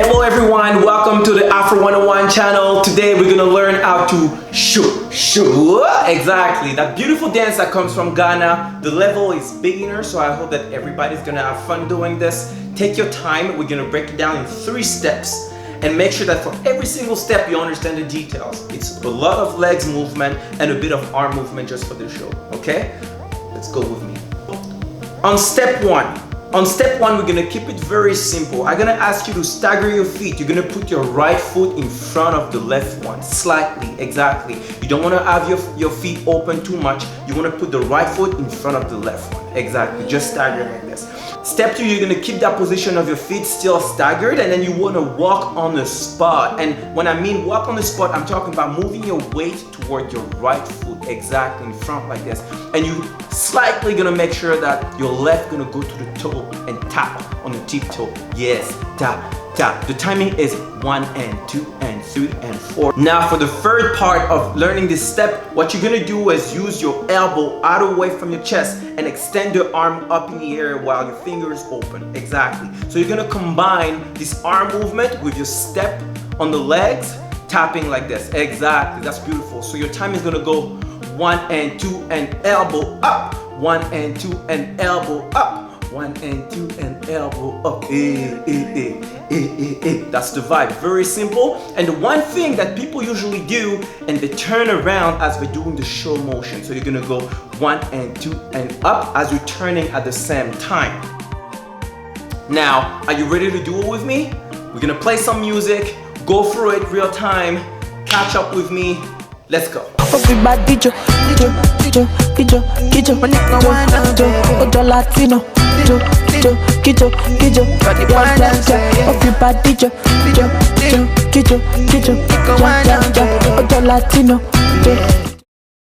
Hello everyone, welcome to the Afro 101 channel. Today we're gonna learn how to SHO. Exactly, that beautiful dance that comes from Ghana. The level is beginner, so I hope that everybody's gonna have fun doing this. Take your time, we're gonna break it down in 3 steps and make sure that for every single step you understand the details. It's a lot of legs movement and a bit of arm movement just for the show, okay? Let's go with me. On step one, we're gonna keep it very simple. I'm gonna ask you to stagger your feet. You're gonna put your right foot in front of the left one, slightly, exactly. You don't wanna have your feet open too much. You wanna put the right foot in front of the left one, exactly. Just stagger like this. Step 2, you're gonna keep that position of your feet still staggered, and then you wanna walk on the spot. And when I mean walk on the spot, I'm talking about moving your weight toward your right foot, exactly, in front like this. And you slightly gonna make sure that your left gonna go to the toe and tap on the tip toe. Yes, tap, tap. The timing is 1 and 2 and 3 and 4. Now for the third part of learning this step, what you're gonna do is use your elbow out away from your chest and extend your arm up in the air while your fingers open. Exactly. So you're gonna combine this arm movement with your step on the legs, tapping like this. Exactly, that's beautiful. So your time is gonna go 1 and 2 and elbow up, 1 and 2 and elbow up, 1 and 2 and elbow up. That's the vibe. Very simple. And the one thing that people usually do, and they turn around as we're doing the SHO motion. So you're gonna go 1 and 2 and up as you're turning at the same time. Now, are you ready to do it with me? We're gonna play some music, go through it real time, catch up with me. Let's go. Everybody Kijo, Ojo Latino, Kijo, everybody Kijo, Ojo Latino,